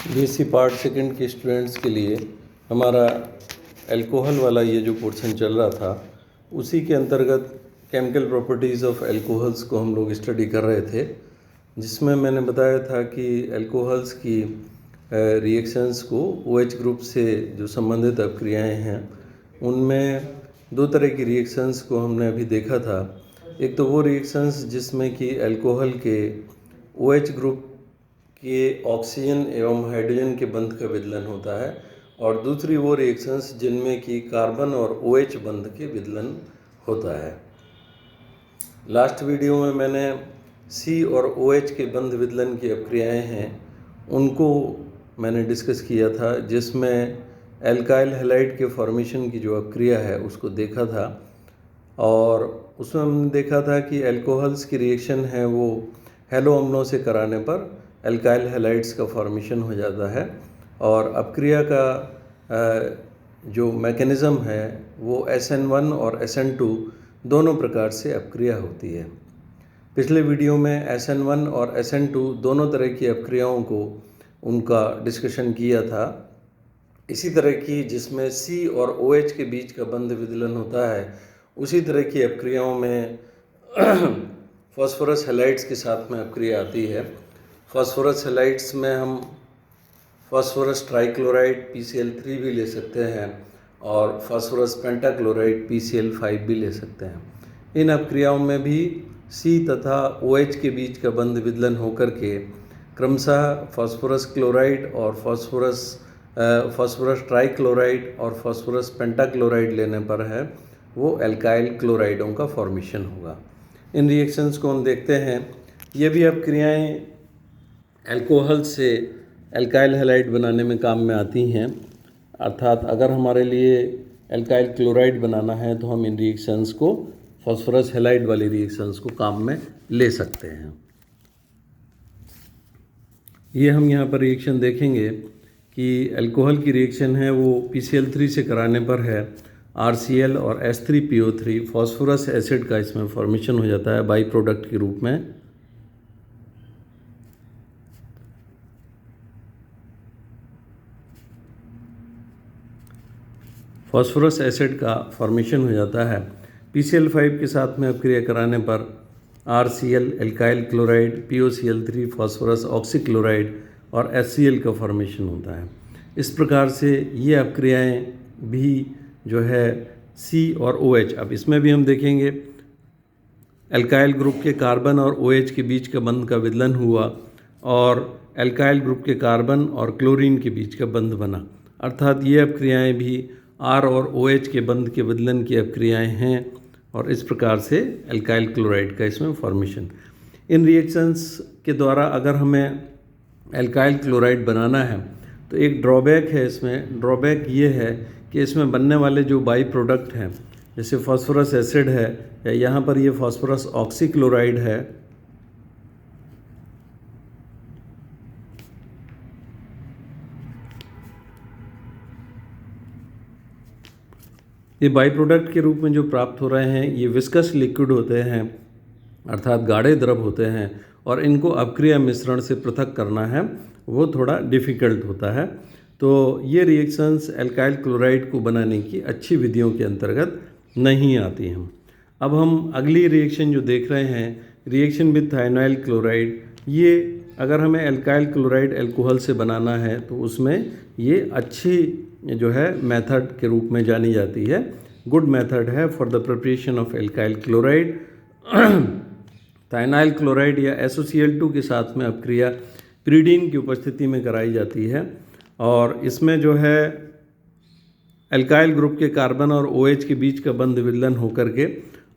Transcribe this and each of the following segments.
BSc part second के students के लिए हमारा अल्कोहल वाला ये जो पोर्शन चल रहा था, उसी के अंतर्गत केमिकल प्रॉपर्टीज़ ऑफ अल्कोहल्स को हम लोग स्टडी कर रहे थे, जिसमें मैंने बताया था कि अल्कोहल्स की रिएक्शंस को OH ग्रुप से जो संबंधित अपक्रियाएं हैं, उनमें दो तरह की रिएक्शंस को हमने अभी देखा था। एक तो वो रिएक्शंस जिसमें कि अल्कोहल के OH ग्रुप के ऑक्सीजन एवं हाइड्रोजन के बंध का विदलन होता है, और दूसरी वो रिएक्शंस जिनमें कि कार्बन और OH बंध के विदलन होता है। लास्ट वीडियो में मैंने C और OH के बंध विदलन की अपक्रियाएं हैं उनको मैंने डिस्कस किया था, जिसमें एल्काइल हैलाइड के फॉर्मेशन की जो अपक्रिया है उसको देखा था, और उसमें हमने देखा था कि अल्कोहल्स की रिएक्शन है वो हैलो अम्लों से कराने पर एल्काइल हैलाइड्स का फॉर्मेशन हो जाता है, और अपक्रिया का जो मैकेनिज़्म है वो SN1 और SN2 दोनों प्रकार से अपक्रिया होती है। पिछले वीडियो में SN1 और SN2 दोनों तरह की अपक्रियाओं को उनका डिस्कशन किया था। इसी तरह की जिसमें C और OH के बीच का बंध विदलन होता है, उसी तरह की अपक्रियाओं में फास्फोरस हैलाइड्स के साथ में अपक्रिया आती है। फास्फोरस हैलाइड्स में हम फास्फोरस ट्राइक्लोराइड PCl3 भी ले सकते हैं, और फास्फोरस पेंटाक्लोराइड PCl5 भी ले सकते हैं। इन अपक्रियाओं में भी C तथा OH के बीच का बंध विदलन होकर के क्रमशः फास्फोरस क्लोराइड और फास्फोरस ट्राइक्लोराइड और फास्फोरस पेंटाक्लोराइड लेने पर है वो अल्काइल क्लोराइडों का फॉर्मेशन होगा। इन रिएक्शंस को हम देखते हैं। ये भी अपक्रियाएं अल्कोहल से अल्काइल हैलाइड बनाने में काम में आती हैं, अर्थात अगर हमारे लिए अल्काइल क्लोराइड बनाना है तो हम इन रिएक्शंस को फास्फोरस हैलाइड वाली रिएक्शंस को काम में ले सकते हैं। ये हम यहाँ पर रिएक्शन देखेंगे कि अल्कोहल की रिएक्शन है वो PCl3 से कराने पर है RCl और H3PO3 फास्फोरस एसिड का इसमें फॉर्मेशन हो जाता है बाई प्रोडक्ट के रूप में। फास्फोरस एसिड का फॉर्मेशन हो जाता है। PCl5 के साथ में अपक्रिया कराने पर RCl alkyl chloride, POCl3 phosphorus oxychloride और HCl का फॉर्मेशन होता है। इस प्रकार से ये अपक्रियाएं भी जो है C और OH, अब इसमें भी हम देखेंगे एल्काइल ग्रुप के कार्बन और OH के बीच का बंध का विदलन हुआ, और एल्काइल ग्रुप के कार्बन और क्लोरीन के बीच का बंध बना, अर्थात ये अपक्रियाएं भी R और OH के बंध के विदलन की अपक्रियाएं हैं, और इस प्रकार से एल्काइल क्लोराइड का इसमें फॉर्मेशन। इन रिएक्शंस के द्वारा अगर हमें एल्काइल क्लोराइड बनाना है तो एक ड्रॉबैक है इसमें। ड्रॉबैक ये है कि इसमें बनने वाले जो बाई प्रोडक्ट हैं, जैसे फास्फोरस एसिड है या यहाँ पर ये फास्फोरस ऑक्सीक्लोराइड है, ये बाई प्रोडक्ट के रूप में जो प्राप्त हो रहे हैं ये विस्कस लिक्विड होते हैं, अर्थात गाढ़े द्रव होते हैं, और इनको अपक्रिया मिश्रण से पृथक करना है वो थोड़ा डिफ़िकल्ट होता है। तो ये रिएक्शंस एल्काइल क्लोराइड को बनाने की अच्छी विधियों के अंतर्गत नहीं आती हैं। अब हम अगली रिएक्शन जो देख रहे हैं, रिएक्शन विद थायोनाइल क्लोराइड, ये अगर हमें एल्काइल क्लोराइड अल्कोहल से बनाना है तो उसमें ये अच्छी जो है मेथड के रूप में जानी जाती है, गुड मेथड है for the preparation of alkyl chloride. Thionyl chloride या SOCl2 के साथ में अपक्रिया प्रीडीन की उपस्थिति में कराई जाती है, और इसमें जो है एल्काइल ग्रुप के कार्बन और OH के बीच का बंध विदलन होकर के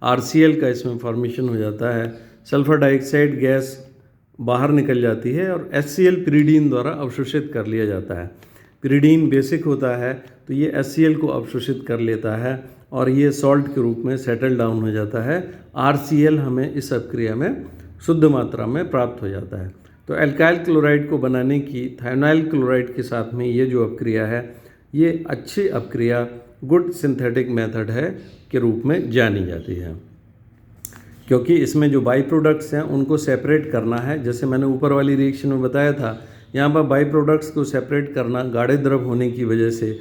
RCl का इसमें फॉर्मेशन हो जाता है। सल्फर डाइऑक्साइड गैस बाहर निकल जाती है और HCl प्रीडीन द्वारा अवशोषित कर लिया जाता है। प्रीडीन बेसिक होता है तो ये HCl को अवशोषित कर लेता है और ये सॉल्ट के रूप में सेटल डाउन हो जाता है। RCl हमें इस अपक्रिया में शुद्ध मात्रा में प्राप्त हो जाता है। तो एल्काइल क्लोराइड को बनाने की थायोनाइल क्लोराइड के साथ में ये जो अपक्रिया है ये अच्छी अपक्रिया, गुड सिंथेटिक मेथड है के रूप में जानी जाती है। क्योंकि इसमें जो बाई प्रोडक्ट्स हैं उनको सेपरेट करना है। जैसे मैंने ऊपर वाली रिएक्शन में बताया था यहाँ पर बाई प्रोडक्ट्स को सेपरेट करना गाढ़े द्रव होने की वजह से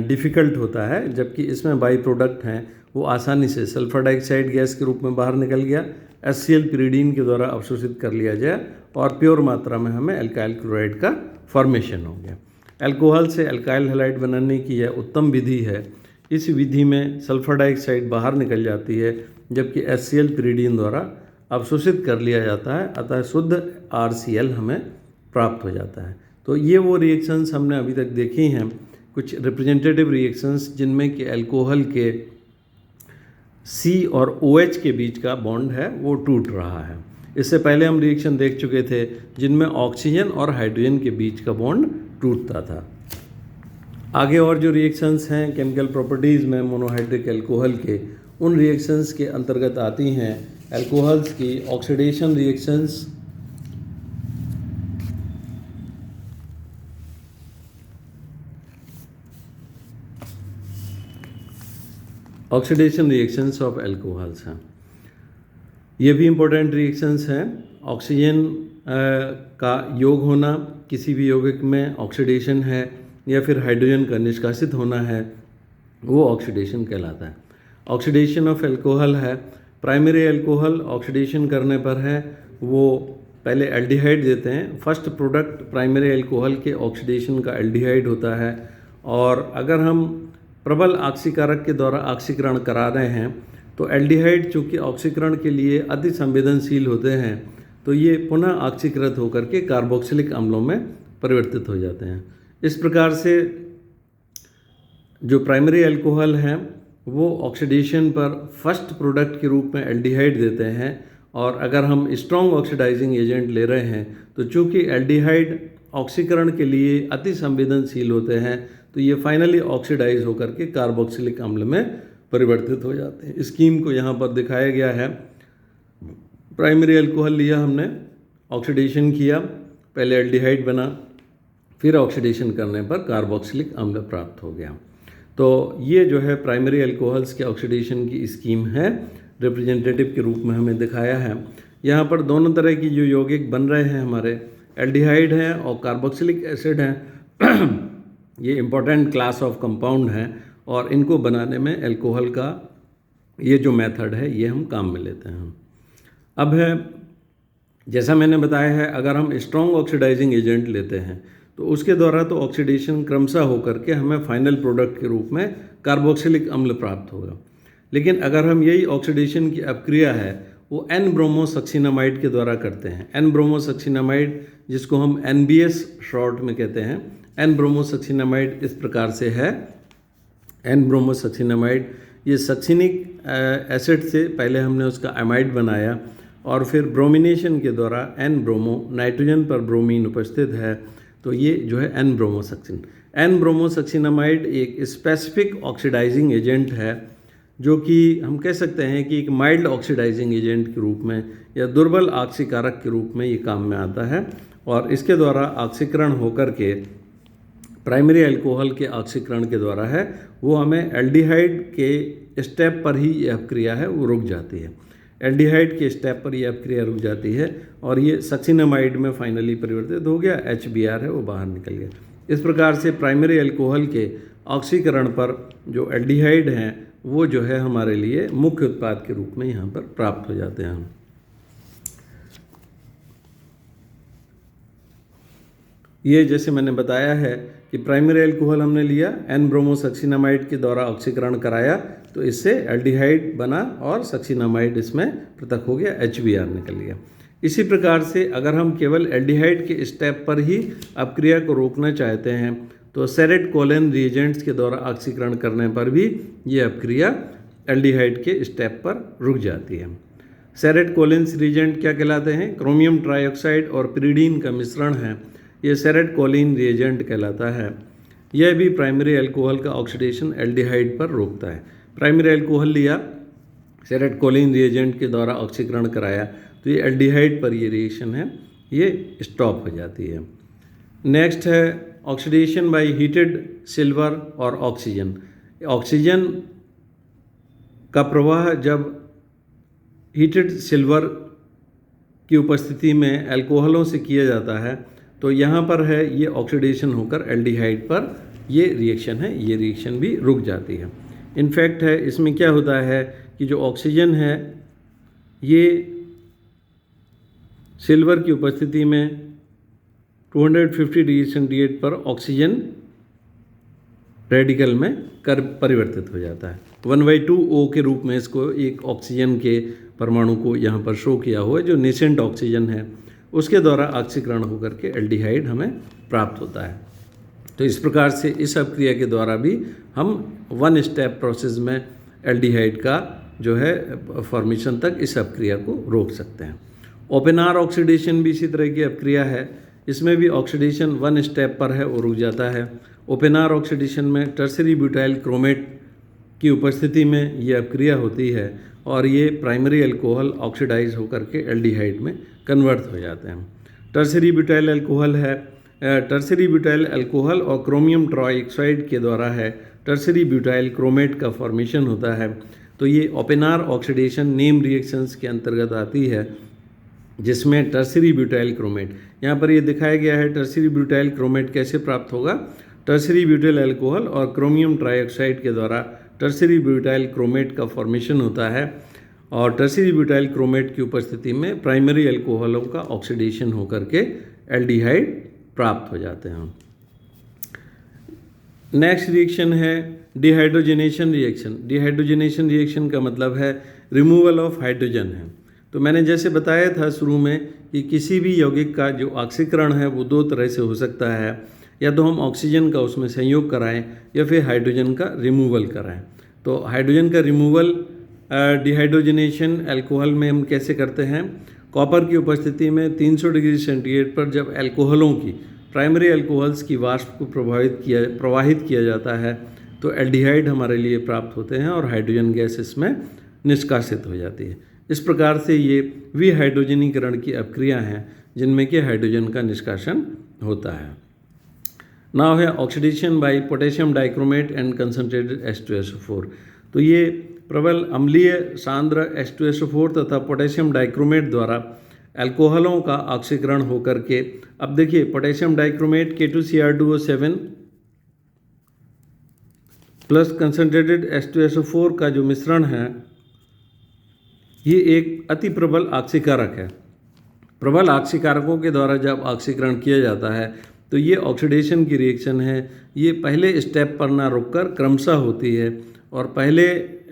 डिफ़िकल्ट होता है, जबकि इसमें बाई प्रोडक्ट हैं वो आसानी से सल्फर डाइऑक्साइड गैस के रूप में बाहर निकल गया, HCl pyridine के द्वारा अवशोषित कर लिया जाए और प्योर मात्रा में हमें एल्काइल क्लोराइड का फॉर्मेशन हो गया। अल्कोहल से एल्काइल हैलाइड बनाने की यह उत्तम विधि है। इस विधि में सल्फर डाइऑक्साइड बाहर निकल जाती है, जबकि HCl pyridine द्वारा अवशोषित कर लिया जाता है, अतः शुद्ध RCl हमें प्राप्त हो जाता है। तो ये वो रिएक्शंस हमने अभी तक देखी हैं, कुछ रिप्रेजेंटेटिव रिएक्शंस जिनमें कि अल्कोहल के C और OH के बीच का बॉन्ड है वो टूट रहा है। इससे पहले हम रिएक्शन देख चुके थे जिनमें ऑक्सीजन और हाइड्रोजन के बीच का बॉन्ड टूटता था। आगे और जो रिएक्शंस हैं केमिकल प्रॉपर्टीज़ में मोनोहाइड्रिक अल्कोहल के, उन रिएक्शंस के अंतर्गत आती हैं अल्कोहल्स की oxidation reactions, oxidation reactions of alcohols हैं। ये भी इम्पोर्टेंट रिएक्शंस हैं। ऑक्सीजन का योग होना किसी भी यौगिक में ऑक्सीडेशन है, या फिर हाइड्रोजन का निष्कासित होना है, वो ऑक्सीडेशन कहलाता है। ऑक्सीडेशन ऑफ अल्कोहल है, प्राइमरी अल्कोहल ऑक्सीडेशन करने पर है वो पहले एल्डिहाइड देते हैं। फर्स्ट प्रोडक्ट प्राइमरी अल्कोहल के ऑक्सीडेशन का एल्डिहाइड होता है, और अगर हम प्रबल ऑक्सीकारक के द्वारा ऑक्सीकरण करा रहे हैं तो एल्डिहाइड चूँकि ऑक्सीकरण के लिए अति संवेदनशील होते हैं, तो ये पुनः ऑक्सीकृत होकर के कार्बोक्सिलिक अम्लों में परिवर्तित हो जाते हैं। इस प्रकार से जो प्राइमरी अल्कोहल हैं वो ऑक्सीडेशन पर फर्स्ट प्रोडक्ट के रूप में एल्डिहाइड देते हैं, और अगर हम स्ट्रॉन्ग ऑक्सीडाइजिंग एजेंट ले रहे हैं तो चूँकि एल्डिहाइड ऑक्सीकरण के लिए अति संवेदनशील होते हैं, तो ये फाइनली ऑक्सीडाइज होकर के कार्बोक्सिलिक अम्ल में परिवर्तित हो जाते हैं। स्कीम को यहाँ पर दिखाया गया है। प्राइमरी अल्कोहल लिया हमने, ऑक्सीडेशन किया, पहले एल्डिहाइड बना, फिर ऑक्सीडेशन करने पर कार्बोक्सिलिक अम्ल प्राप्त हो गया। तो ये जो है प्राइमरी अल्कोहल्स के ऑक्सीडेशन की स्कीम है, रिप्रेजेंटेटिव के रूप में हमें दिखाया है। यहाँ पर दोनों तरह की जो यौगिक बन रहे हैं हमारे, एल्डिहाइड हैं और कार्बोक्सिलिक एसिड हैं। ये इम्पोर्टेंट क्लास ऑफ कंपाउंड हैं, और इनको बनाने में अल्कोहल का ये जो मेथड है ये हम काम में लेते हैं। अब है, जैसा मैंने बताया है, अगर हम स्ट्रॉन्ग ऑक्सीडाइजिंग एजेंट लेते हैं तो उसके द्वारा तो ऑक्सीडेशन क्रमशः होकर के हमें फाइनल प्रोडक्ट के रूप में कार्बोक्सिलिक अम्ल प्राप्त होगा। लेकिन अगर हम यही ऑक्सीडेशन की अपक्रिया है वो N-ब्रोमोसक्सिनामाइड के द्वारा करते हैं। N-ब्रोमोसक्सिनामाइड, जिसको हम NBS शॉर्ट में कहते हैं, N-ब्रोमोसक्सिनामाइड इस प्रकार से है। N-ब्रोमोसक्सिनामाइड ये सक्सिनिक एसिड से पहले हमने उसका एमाइड बनाया, और फिर ब्रोमिनेशन के द्वारा N-ब्रोमो, नाइट्रोजन पर ब्रोमीन उपस्थित है, तो ये जो है N-ब्रोमोसक्सिन। N-ब्रोमोसक्सिनामाइड एक स्पेसिफिक ऑक्सीडाइजिंग एजेंट है, जो कि हम कह सकते हैं कि एक माइल्ड ऑक्सीडाइजिंग एजेंट के रूप में या दुर्बल ऑक्सीकारक के रूप में ये काम में आता है, और इसके द्वारा ऑक्सीकरण होकर के प्राइमरी अल्कोहल के ऑक्सीकरण के द्वारा है वो हमें एल्डिहाइड के स्टेप पर ही यह क्रिया है वो रुक जाती है। एल्डिहाइड के स्टेप पर यह क्रिया रुक जाती है, और ये सक्सिनामाइड में फाइनली परिवर्तित हो गया, HBr है वो बाहर निकल गया। इस प्रकार से प्राइमरी अल्कोहल के ऑक्सीकरण पर जो एल्डिहाइड हैं वो जो है हमारे लिए मुख्य उत्पाद के रूप में यहाँ पर प्राप्त हो जाते हैं। ये जैसे मैंने बताया है कि प्राइमरी अल्कोहल हमने लिया, N-ब्रोमोसक्सिनामाइड के द्वारा ऑक्सीकरण कराया, तो इससे एल्डिहाइड बना और सक्सिनामाइड इसमें पृथक हो गया, HBr निकल गया। इसी प्रकार से अगर हम केवल एल्डिहाइड के स्टेप पर ही अपक्रिया को रोकना चाहते हैं तो सेरेट कोलिन रिएजेंट्स के द्वारा ऑक्सीकरण करने पर भी ये अपक्रिया एल्डिहाइड के स्टेप पर रुक जाती है। सेरेट कोलिन्स रिएजेंट क्या कहलाते हैं? क्रोमियम ट्राइऑक्साइड और पिरिडीन का मिश्रण है, ये सेरेट कोलिन रिएजेंट कहलाता है। यह भी प्राइमरी अल्कोहल का ऑक्सीडेशन एल्डिहाइड पर रोकता है। प्राइमरी अल्कोहल लिया, सेरेट कोलिन रिएजेंट के द्वारा ऑक्सीकरण कराया, तो ये एल्डिहाइड पर ये रिएक्शन है ये स्टॉप हो जाती है। नेक्स्ट है ऑक्सीडेशन बाय हीटेड सिल्वर और ऑक्सीजन। ऑक्सीजन का प्रवाह जब हीटेड सिल्वर की उपस्थिति में अल्कोहलों से किया जाता है तो यहाँ पर है ये ऑक्सीडेशन होकर एल्डिहाइड पर ये रिएक्शन है, ये रिएक्शन भी रुक जाती है। इनफैक्ट है इसमें क्या होता है कि जो ऑक्सीजन है ये सिल्वर की उपस्थिति में 250 डिग्री सेंटीग्रेड पर ऑक्सीजन रेडिकल में परिवर्तित हो जाता है। 1/2O के रूप में इसको एक ऑक्सीजन के परमाणु को यहाँ पर शो किया हुआ है, जो नेसेंट ऑक्सीजन है उसके द्वारा ऑक्सीकरण होकर के एल्डिहाइड हमें प्राप्त होता है। तो इस प्रकार से इस अपक्रिया के द्वारा भी हम वन स्टेप प्रोसेस में एल्डिहाइड का जो है फॉर्मेशन तक इस अपक्रिया को रोक सकते हैं। ओपन आर ऑक्सीडेशन भी इसी तरह की अपक्रिया है, इसमें भी ऑक्सीडेशन वन स्टेप पर है वो रुक जाता है। ओपन आर ऑक्सीडेशन में टर्सरी ब्यूटाइल क्रोमेट की उपस्थिति में ये अपक्रिया होती है और ये प्राइमरी अल्कोहल ऑक्सीडाइज होकर के एल्डिहाइड में कन्वर्ट हो जाते हैं। टर्सरी ब्यूटाइल अल्कोहल है, टर्सरी ब्यूटाइल अल्कोहल और क्रोमियम ट्राइऑक्साइड के द्वारा है टर्सरी ब्यूटाइल क्रोमेट का फॉर्मेशन होता है। तो ये Oppenauer oxidation name reactions के अंतर्गत आती है, जिसमें टर्सरी ब्यूटाइल क्रोमेट, यहाँ पर ये दिखाया गया है टर्सरी ब्यूटाइल क्रोमेट कैसे प्राप्त होगा। टर्सरी ब्यूटाइल अल्कोहल और क्रोमियम ट्राइऑक्साइड के द्वारा टर्सरी ब्यूटाइल क्रोमेट का फॉर्मेशन होता है और टर्सरी ब्यूटाइल क्रोमेट की उपस्थिति में प्राइमरी अल्कोहलों का ऑक्सीडेशन होकर के एल्डिहाइड प्राप्त हो जाते हैं। नेक्स्ट रिएक्शन है डिहाइड्रोजनेशन रिएक्शन। डिहाइड्रोजनेशन रिएक्शन का मतलब है रिमूवल ऑफ हाइड्रोजन है। तो मैंने जैसे बताया था शुरू में कि किसी भी यौगिक का जो ऑक्सीकरण है वो दो तरह से हो सकता है, या तो हम ऑक्सीजन का उसमें संयोग कराएं या फिर हाइड्रोजन का रिमूवल कराएं। तो हाइड्रोजन का रिमूवल डिहाइड्रोजनेशन अल्कोहल में हम कैसे करते हैं, कॉपर की उपस्थिति में 300 डिग्री सेंटीग्रेड पर जब अल्कोहलों की प्राइमरी अल्कोहल्स की वाष्प को प्रवाहित किया जाता है तो एल्डिहाइड हमारे लिए प्राप्त होते हैं और हाइड्रोजन गैस इसमें निष्कासित हो जाती है। इस प्रकार से ये विहाइड्रोजनीकरण की अपक्रिया हैं जिनमें कि हाइड्रोजन का निष्कासन होता है। नाउ है oxidation by potassium dichromate and concentrated H2SO4। तो ये प्रबल अम्लीय सांद्र H2SO4 तथा पोटेशियम डाइक्रोमेट द्वारा अल्कोहलों का ऑक्सीकरण होकर के, अब देखिए potassium dichromate K2Cr2O7 plus concentrated H2SO4 का जो मिश्रण है ये एक अति प्रबल ऑक्सीकारक है। प्रबल ऑक्सीकारकों के द्वारा जब ऑक्सीकरण किया जाता है तो ये ऑक्सीडेशन की रिएक्शन है, ये पहले स्टेप पर ना रुककर क्रमशः होती है और पहले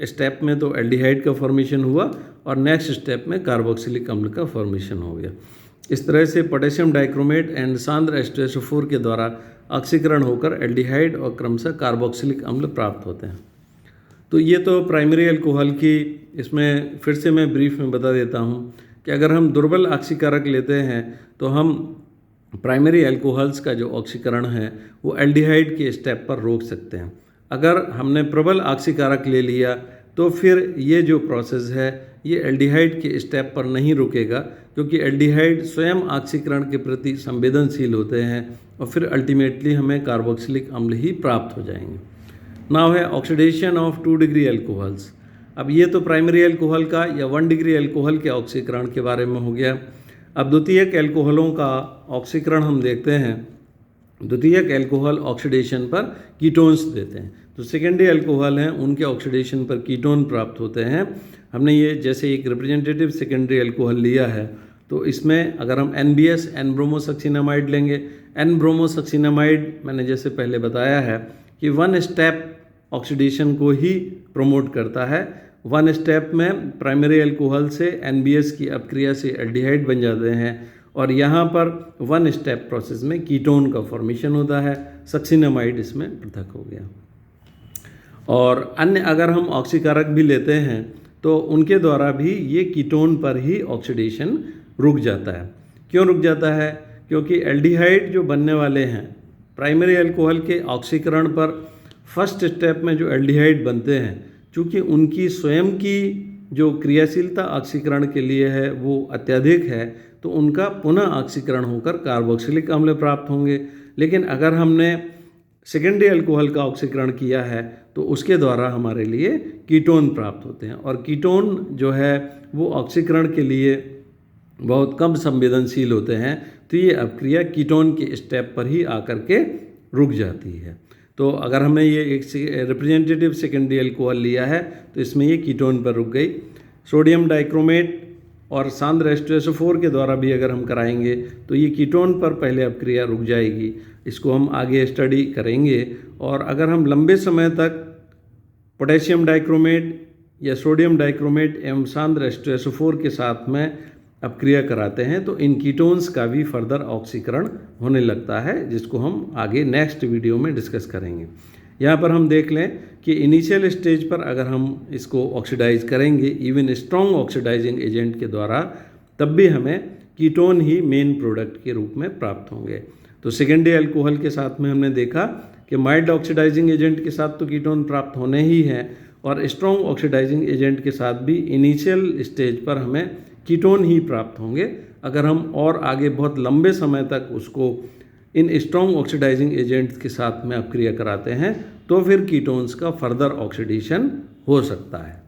स्टेप में तो एल्डिहाइड का फॉर्मेशन हुआ और नेक्स्ट स्टेप में कार्बोक्सिलिक अम्ल का फॉर्मेशन हो गया। इस तरह से पोटेशियम डाइक्रोमेट एंड सांद्र H2SO4 के द्वारा ऑक्सीकरण होकर एल्डिहाइड और क्रमशः कार्बोक्सिलिक अम्ल प्राप्त होते हैं। तो ये तो प्राइमरी अल्कोहल की, इसमें फिर से मैं ब्रीफ में बता देता हूँ कि अगर हम दुर्बल ऑक्सीकारक लेते हैं तो हम प्राइमरी अल्कोहल्स का जो ऑक्सीकरण है वो एल्डिहाइड के स्टेप पर रोक सकते हैं। अगर हमने प्रबल ऑक्सीकारक ले लिया तो फिर ये जो प्रोसेस है ये एल्डिहाइड के स्टेप पर नहीं रुकेगा, क्योंकि एल्डिहाइड स्वयं ऑक्सीकरण के प्रति संवेदनशील होते हैं और फिर अल्टीमेटली हमें कार्बोक्सिलिक अम्ल ही प्राप्त हो जाएंगे। नाउ है ऑक्सीडेशन ऑफ 2 डिग्री अल्कोहल्स। अब ये तो प्राइमरी अल्कोहल का या 1 डिग्री अल्कोहल के ऑक्सीकरण के बारे में हो गया। अब द्वितीयक अल्कोहलों का ऑक्सीकरण हम देखते हैं। द्वितीयक अल्कोहल ऑक्सीडेशन पर कीटोन्स देते हैं, तो सेकेंडरी अल्कोहल हैं उनके ऑक्सीडेशन पर कीटोन प्राप्त होते हैं। हमने ये जैसे एक रिप्रेजेंटेटिव सेकेंडरी अल्कोहल लिया है तो इसमें अगर हम NBS एन ब्रोमोसक्सिनामाइड लेंगे, एन ब्रोमोसक्सिनामाइड मैंने जैसे पहले बताया है कि 1 स्टेप ऑक्सीडेशन को ही प्रमोट करता है। 1 स्टेप में प्राइमरी अल्कोहल से NBS की अपक्रिया से एल्डिहाइड बन जाते हैं और यहाँ पर 1 स्टेप प्रोसेस में कीटोन का फॉर्मेशन होता है, सक्सिनामाइड इसमें पृथक हो गया। और अन्य अगर हम ऑक्सीकारक भी लेते हैं तो उनके द्वारा भी ये कीटोन पर ही ऑक्सीडेशन रुक जाता है। क्यों रुक जाता है? क्योंकि एल्डिहाइड जो बनने वाले हैं प्राइमरी अल्कोहल के ऑक्सीकरण पर फर्स्ट स्टेप में जो एल्डिहाइड बनते हैं, चूँकि उनकी स्वयं की जो क्रियाशीलता ऑक्सीकरण के लिए है वो अत्यधिक है, तो उनका पुनः ऑक्सीकरण होकर कार्बोक्सिलिक अम्ल प्राप्त होंगे। लेकिन अगर हमने सेकेंडरी अल्कोहल का ऑक्सीकरण किया है तो उसके द्वारा हमारे लिए कीटोन प्राप्त होते हैं और कीटोन जो है वो ऑक्सीकरण के लिए बहुत कम संवेदनशील होते हैं, तो ये अपक्रिया कीटोन के स्टेप पर ही आकर के रुक जाती है। तो अगर हमने ये एक रिप्रेजेंटेटिव सेकेंडरी अल्कोहल लिया है तो इसमें ये कीटोन पर रुक गई। सोडियम डाइक्रोमेट और सांद्र H2SO4 के द्वारा भी अगर हम कराएंगे तो ये कीटोन पर पहले अपक्रिया रुक जाएगी। इसको हम आगे स्टडी करेंगे। और अगर हम लंबे समय तक पोटेशियम डाइक्रोमेट या सोडियम डाइक्रोमेट एवं सांद्र H2SO4 के साथ में अपक्रिया कराते हैं तो इन कीटोन्स का भी फर्दर ऑक्सीकरण होने लगता है, जिसको हम आगे नेक्स्ट वीडियो में डिस्कस करेंगे। यहाँ पर हम देख लें कि इनिशियल स्टेज पर अगर हम इसको ऑक्सीडाइज करेंगे इवन स्ट्रॉन्ग ऑक्सीडाइजिंग एजेंट के द्वारा, तब भी हमें कीटोन ही मेन प्रोडक्ट के रूप में प्राप्त होंगे। तो सेकेंडरी अल्कोहल के साथ में हमने देखा कि माइल्ड ऑक्सीडाइजिंग एजेंट के साथ तो कीटोन प्राप्त होने ही हैं और स्ट्रॉन्ग ऑक्सीडाइजिंग एजेंट के साथ भी इनिशियल स्टेज पर हमें कीटोन ही प्राप्त होंगे। अगर हम और आगे बहुत लंबे समय तक उसको इन स्ट्रॉन्ग ऑक्सीडाइजिंग एजेंट्स के साथ में अपक्रिया कराते हैं तो फिर कीटोन्स का फर्दर ऑक्सीडेशन हो सकता है।